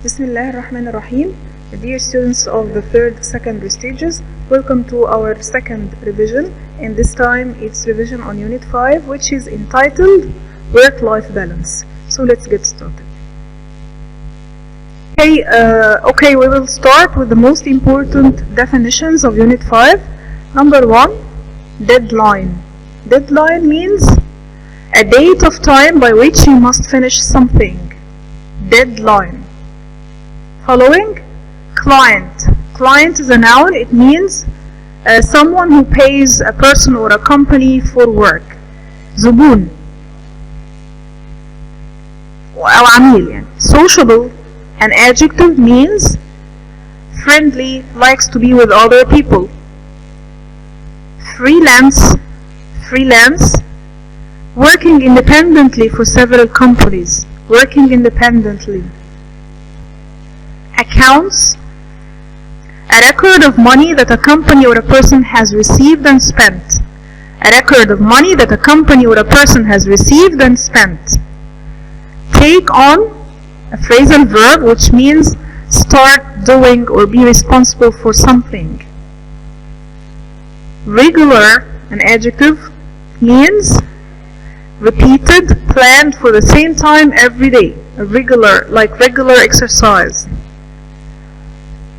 بسم الله الرحمن الرحيم. Dear students of the third secondary stages, welcome to our second revision, and this time it's revision on Unit 5, which is entitled Work-Life Balance. So let's get started. Okay, we will start with the most important definitions of Unit 5. Number 1, deadline. Deadline means a date of time by which you must finish something. Deadline. Following, client. Client is a noun. It means someone who pays a person or a company for work. زبون أو عميل يعني. Sociable, an adjective, means friendly, likes to be with other people. Freelance, working independently for several companies. Working independently. Accounts, a record of money that a company or a person has received and spent. A record of money that a company or a person has received and spent. Take on, a phrasal verb which means start doing or be responsible for something. Regular, an adjective, means repeated, planned for the same time every day. A regular, like regular exercise.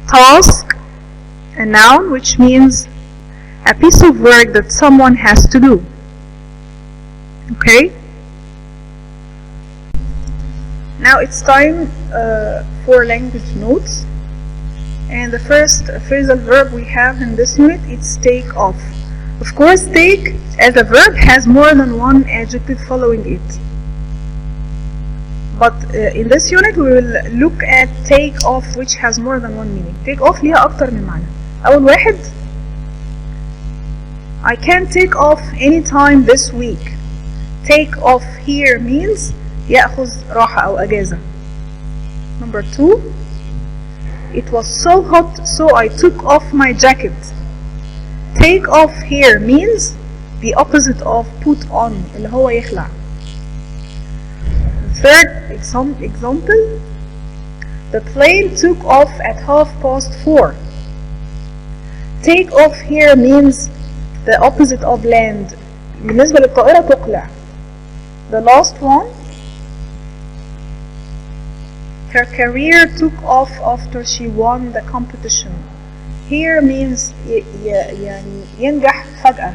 Task, a noun which means a piece of work that someone has to do. Okay? Now it's time for language notes. And the first phrasal verb we have in this unit is take off. Of course, take as a verb has more than one adjective following it. But in this unit we will look at take off, which has more than one meaning. Take off ليها أكتر من معنى. أول واحد, I can't take off anytime this week. Take off here means يأخذ راحة أو أجازة. Number 2, it was so hot so I took off my jacket. Take off here means the opposite of put on, اللي هو يخلع. Third example, the plane took off at 4:30. Take off here means the opposite of land. بالنسبة للطائرة تقلع. The last one, her career took off after she won the competition. Here means يعني ينجح فجأة.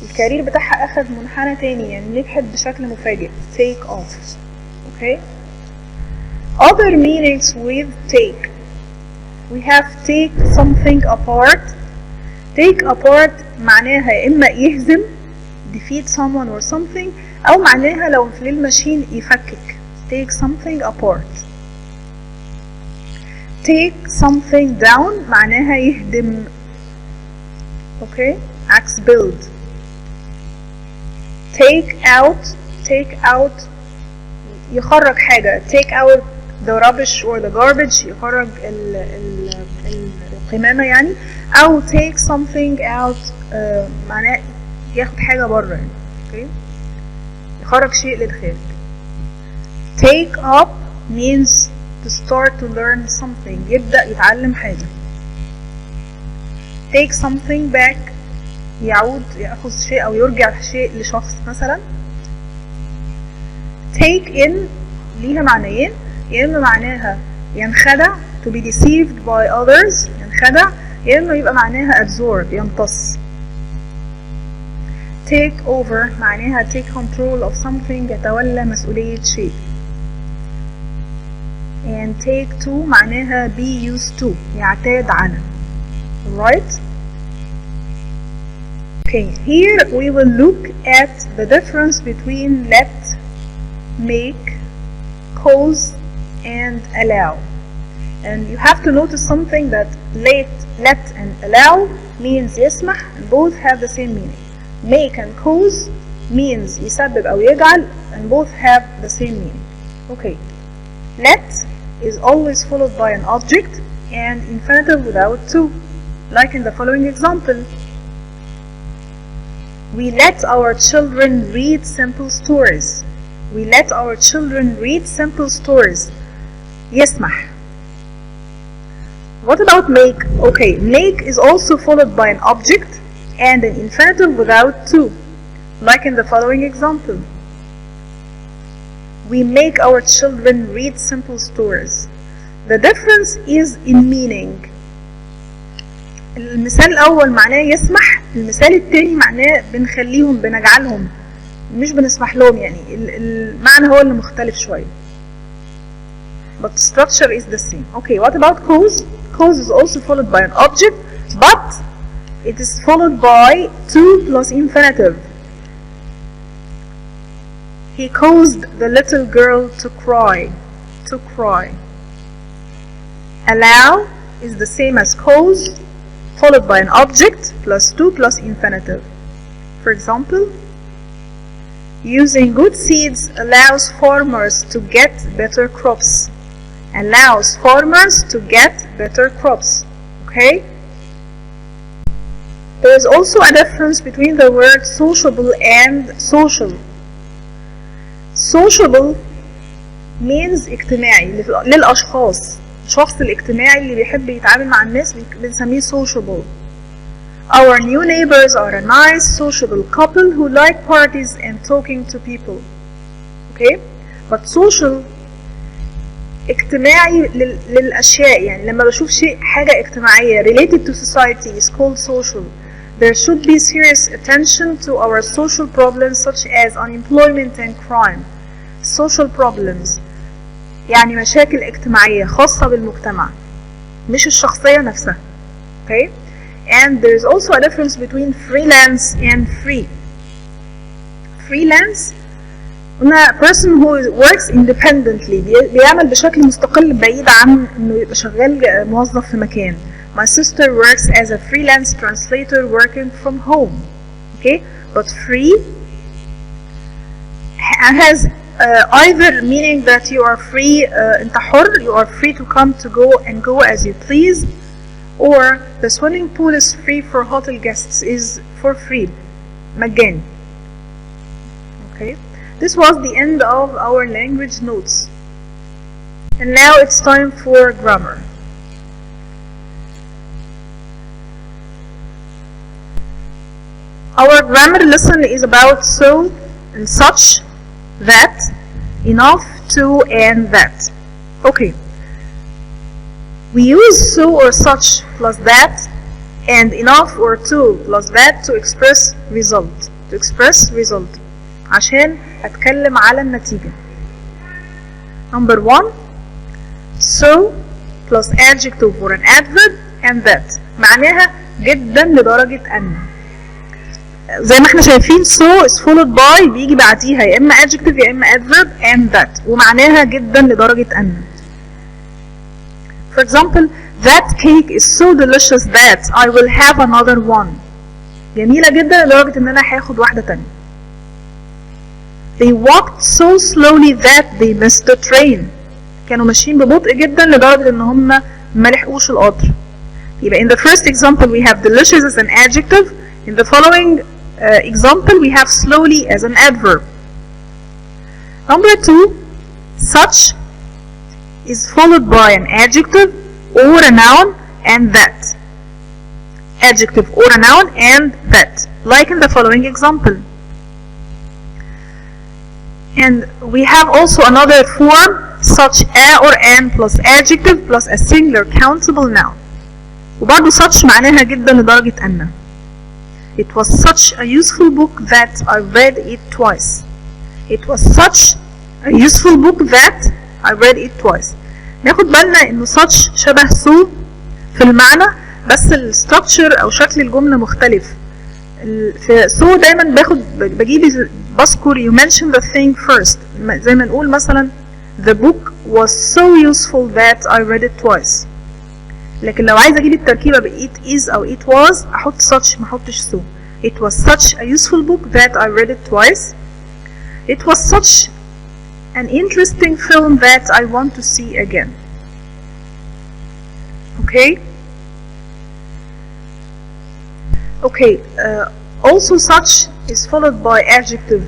الكارير بتاعها أخذ منحنى تاني، يعني نجحت بشكل مفاجئ. Take off. Okay. Other meanings with take. We have take something apart. Take apart معناها يا إما يهزم, defeat someone or something, أو معناها لو في الماشين يفكك. Take something apart. Take something down معناها يهدم. Okay. عكس build. Take out يخرج حاجة. Take out the rubbish or the garbage, يخرج القمامة يعني. أو take something out معناه ياخد حاجة برا يعني. Okay. يخرج شيء للخارج. Take up means to start to learn something, يبدأ يتعلم حاجة. Take something back يعود يأخذ شيء أو يرجع شيء لشخص مثلا. Take in ليها معنيين، يا إما معناها ينخدع to be deceived by others، ينخدع، يا إما يبقى معناها absorb يمتص. Take over معناها take control of something، يتولى مسؤولية شيء. And take to معناها be used to يعتاد على. Right? Okay, here we will look at the difference between let, make, cause, and allow. And you have to notice something, that let and allow means يسمح, and both have the same meaning. Make and cause means يسبب أو يجعل, and both have the same meaning. Okay, let is always followed by an object and infinitive without to, like in the following example. We let our children read simple stories. We let our children read simple stories. يسمح. What about make? Okay, make is also followed by an object and an infinitive without to, like in the following example. We make our children read simple stories. The difference is in meaning. المثال الأول معناه يسمح، المثال التاني معناه بنخليهم، بنجعلهم، مش بنسمح لهم، يعني المعنى هو اللي مختلف شوية. But the structure is the same. Okay, what about cause? Cause is also followed by an object, but it is followed by to plus infinitive. He caused the little girl to cry. To cry. Allow is the same as cause, followed by an object plus to plus infinitive. For example, using good seeds allows farmers to get better crops. Allows farmers to get better crops. Okay? There is also a difference between the word sociable and social. Sociable means اجتماعي للأشخاص. الشخص الاجتماعي اللي بيحب يتعامل مع الناس بنسميه sociable. Our new neighbors are a nice sociable couple who like parties and talking to people. Okay? But social اجتماعي للأشياء، يعني لما بشوف شيء حاجة اجتماعية related to society is called social. There should be serious attention to our social problems such as unemployment and crime. Social problems يعني مشاكل اجتماعية خاصة بالمجتمع مش الشخصية نفسها. Okay? And there is also a difference between freelance and free. Freelance قلنا person who works independently بيعمل بشكل مستقل بعيد عن انه يبقى شغال موظف في مكان. My sister works as a freelance translator working from home. Okay? But free has either meaning that you are free, انت حر, you are free to come to go and go as you please, or the swimming pool is free for hotel guests, is for free, مجاني. Okay? This was the end of our language notes. And now it's time for grammar. Our grammar lesson is about so and such, that, enough, to, and that. Okay. We use so or such plus that and enough or to plus that to express result. To express result. عشان أتكلم على النتيجة. Number 1. So plus adjective or an adverb and that. معناها جدا لدرجة أن. زي ما احنا شايفين so is followed by بيجي بعديها يا إما adjective يا إما adverb and that. ومعناها جدا لدرجة أن. For example, that cake is so delicious that I will have another one. جميلة جدا لدرجة إن أنا هاخد واحدة تانية. They walked so slowly that they missed the train. كانوا ماشيين ببطء جدا لدرجة إن هم ما لحقوش القطر. يبقى in the first example we have delicious as an adjective. In the following example we have slowly as an adverb. Number 2, such is followed by an adjective or a noun and that. Adjective or a noun and that. Like in the following example. And we have also another form, such a or an plus adjective plus a singular countable noun. وبرضه such معناها جدا لدرجة أن. It was such a useful book that I read it twice. It was such a useful book that I read it twice. ناخد بالنا إنه such شبه so في المعنى بس الستراكشر أو شكل الجملة مختلف. في so دايما بذكر you mention the thing first. زي ما نقول مثلا the book was so useful that I read it twice. لكن لو عايز اجيب التركيبة ب it is أو it was أحط such ما أحطش so. It was such a useful book that I read it twice. It was such an interesting film that I want to see again. Okay? Okay, also such is followed by adjective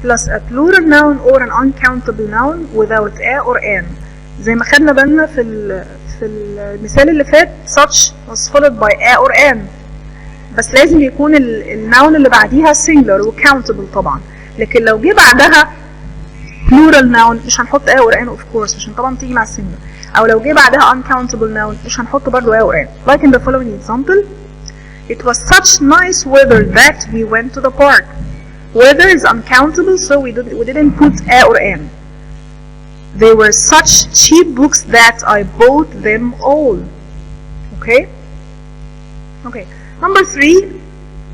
plus a plural noun or an uncountable noun without a or an. زي ما خدنا بالنا في المثال اللي فات such was followed by a or an، بس لازم يكون النون اللي بعديها singular و countable طبعا. لكن لو جه بعدها plural noun مش هنحط a or an of course عشان طبعا تيجي مع singular، او لو جه بعدها uncountable noun مش هنحط برضو a or an. Like in the following example, it was such nice weather that we went to the park. Weather is uncountable, so we didn't put a or an. They were such cheap books that I bought them all. Okay? Okay. Number 3,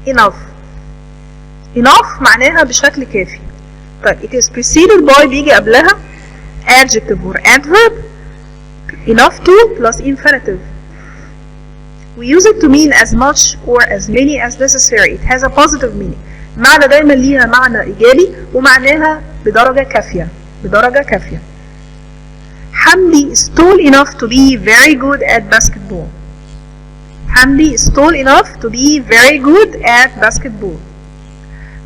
enough. Enough معناها بشكل كافي. طيب it is preceded by بيجي قبلها adjective or adverb. Enough to plus infinitive. We use it to mean as much or as many as necessary. It has a positive meaning. معنى دايما ليها معنى إيجابي ومعناها بدرجة كافية. بدرجة كافية. Hamdi is tall enough to be very good at basketball. Hamdi is tall enough to be very good at basketball.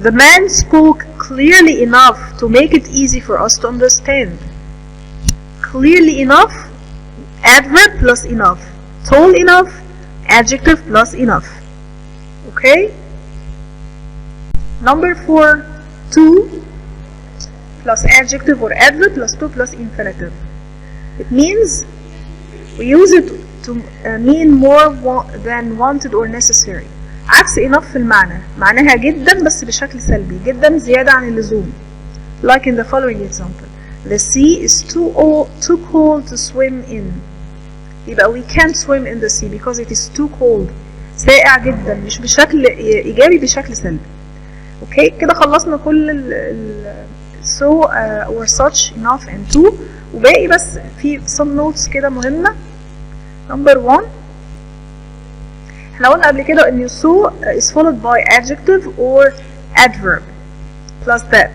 The man spoke clearly enough to make it easy for us to understand. Clearly enough, adverb plus enough. Tall enough, adjective plus enough. Okay? Number 4, to plus adjective or adverb plus to plus infinitive. It means we use it to mean more than wanted or necessary. عكس enough في المعنى، معناها جدا بس بشكل سلبي، جدا زيادة عن اللزوم. Like in the following example, the sea is too cold to swim in. يبقى we can't swim in the sea because it is too cold. ساقع جدا، مش بشكل إيجابي، بشكل سلبي. اوكي كده خلصنا كل so or such enough and to، وباقي بس في some notes كده مهمة. Number 1، احنا قلنا قبل كده ان so is followed by adjective or adverb plus that،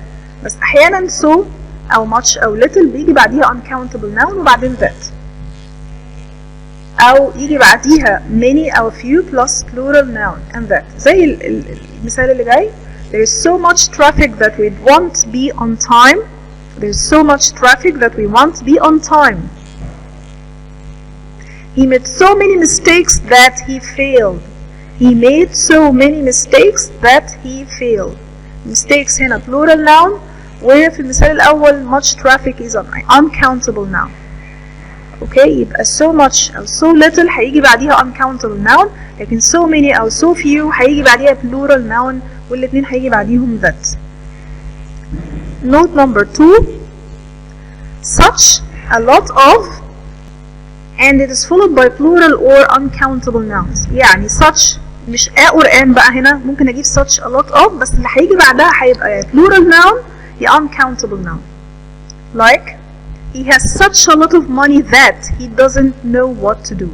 بس احيانا so او much او little بيجي بعديها uncountable noun وبعدين that، او يجي بعديها many او few plus plural noun and that. زي المثال اللي جاي، there is so much traffic that we won't be on time. There is so much traffic that we won't be on time. He made so many mistakes that he failed. He made so many mistakes that he failed. Mistakes هنا plural noun، وفي المثال الأول much traffic is an uncountable noun. Okay، يبقى so much أو so little هيجي بعديها uncountable noun، لكن so many أو so few هيجي بعديها plural noun، والاتنين هيجي بعديهم that. Note number 2، such, a lot of, and it is followed by plural or uncountable nouns. يعني such مش a or an بقى، هنا ممكن اجيب such a lot of، بس اللي هيجي بعدها هيبقى يا plural noun يا uncountable noun. Like, he has such a lot of money that he doesn't know what to do.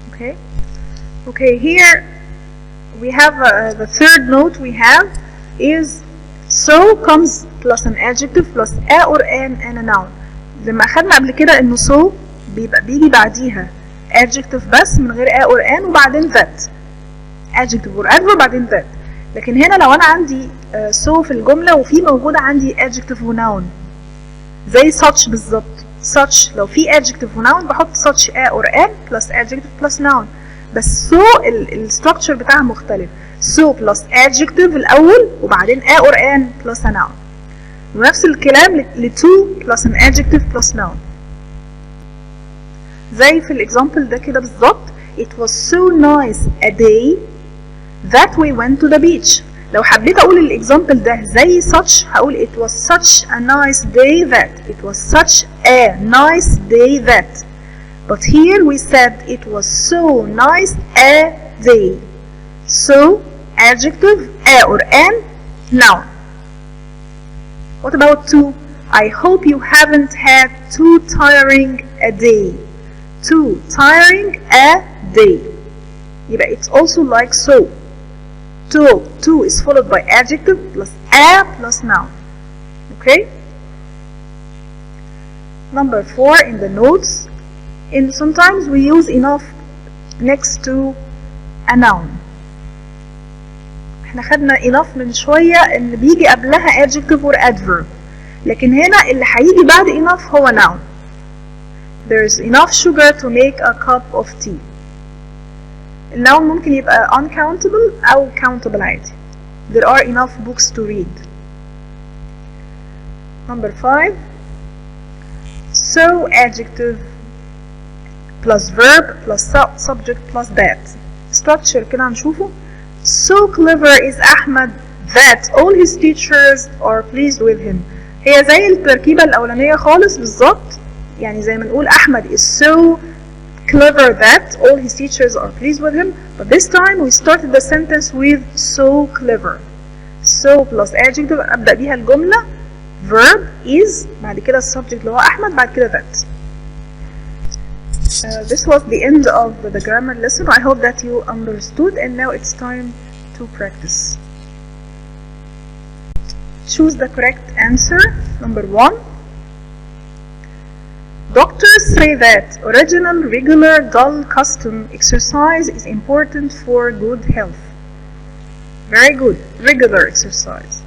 Okay? Okay, here we have the third note we have is so comes plus an adjective plus a or an and a noun. زي ما أخدنا قبل كده إنه so بيجي بعديها adjective بس من غير a or an وبعدين that. adjective or adverb وبعدين that. لكن هنا لو أنا عندي so في الجملة وفي موجودة عندي adjective و noun زي such بالظبط. such لو في adjective و noun بحط such a or an plus adjective plus noun. بس so الستراكشر بتاعها مختلف. so plus adjective الأول وبعدين a or an plus a noun. ونفس الكلام ل to plus an adjective plus noun. زي في الإكزامبل ده كده بالظبط. It was so nice a day that we went to the beach. لو حبيت أقول الإكزامبل ده زي such هقول it was such a nice day that. It was such a nice day that. But here we said it was so nice a day. So adjective a or an noun. What about to? I hope you haven't had too tiring a day. Too tiring a day. يبقى it's also like so. To is followed by adjective plus a plus noun. Okay? Number 4 in the notes. And sometimes we use enough next to a noun. احنا خدنا enough من شوية ان بيجي قبلها adjective or adverb. لكن هنا اللي هيجي بعد enough هو noun. There's enough sugar to make a cup of tea. النون ممكن يبقى uncountable أو countable عادي. There are enough books to read. Number 5. So adjective plus verb plus subject plus that. Structure كده هنشوفه. So clever is Ahmed that all his teachers are pleased with him. هي زي التركيبة الأولانية خالص بالظبط. يعني زي ما نقول أحمد is so clever that all his teachers are pleased with him. But this time we started the sentence with so clever. So plus adjective أبدأ بيها الجملة. Verb is بعد كده السبجكت اللي هو أحمد بعد كده that. This was the end of the grammar lesson. I hope that you understood, and now it's time to practice. Choose the correct answer. Number 1. Doctors say that original, regular, dull, custom exercise is important for good health. Very good. Regular exercise.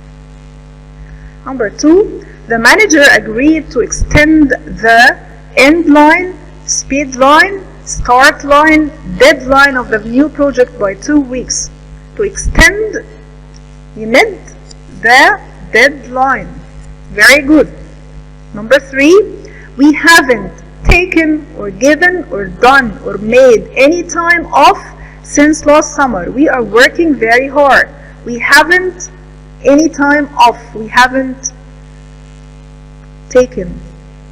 Number 2. The manager agreed to extend the end line, speed line, start line, deadline of the new project by 2 weeks. To extend, يمد the deadline. Very good. Number 3. We haven't taken or given or done or made any time off since last summer. We are working very hard. We haven't any time off. We haven't taken.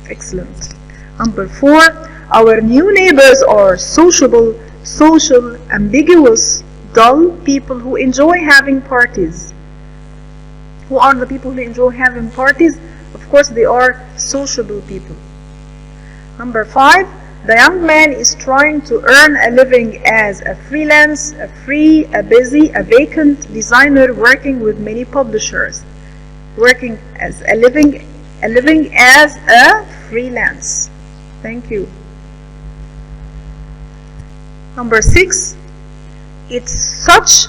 Excellent. Number 4. Our new neighbors are sociable, social, ambiguous, dull people who enjoy having parties. Who are the people who enjoy having parties? Of course, they are sociable people. Number 5. The young man is trying to earn a living as a freelance, a free, a busy, a vacant designer working with many publishers. Working as a living as a freelance. Thank you. Number 6. It's such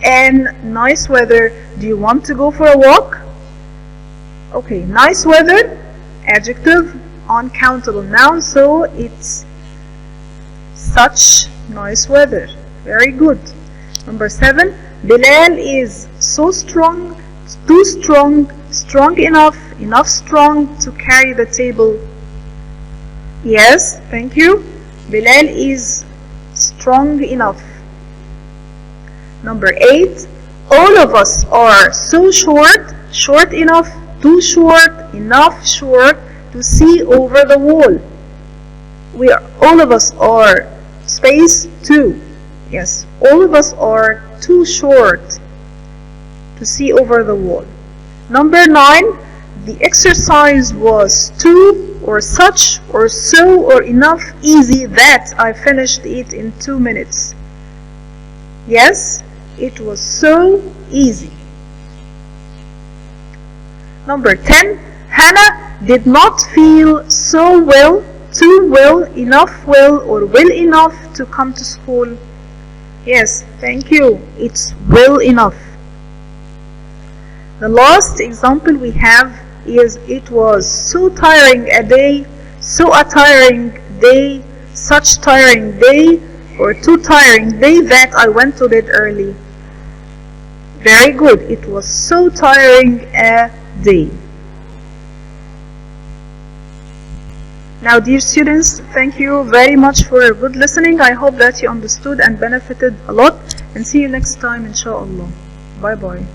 an nice weather. Do you want to go for a walk? Okay, nice weather, adjective, uncountable noun, so it's such nice weather. Very good. Number 7. Bilal is so strong, too strong, strong enough, enough strong to carry the table. Yes, thank you. Bilal is strong enough. Number 8. All of us are so short, short enough, too short, enough short to see over the wall. All of us are space 2. Yes, all of us are too short to see over the wall. Number 9. The exercise was too or such or so or enough easy that I finished it in 2 minutes. Yes, it was so easy. Number 10. Hannah did not feel so well, too well, enough well, or well enough to come to school. Yes, thank you. It's well enough. The last example we have is it was so tiring a day, so a tiring day, such tiring day, or too tiring day that I went to bed early. Very good. It was so tiring a day. Now, dear students, thank you very much for your good listening. I hope that you understood and benefited a lot, and see you next time, inshallah. Bye bye.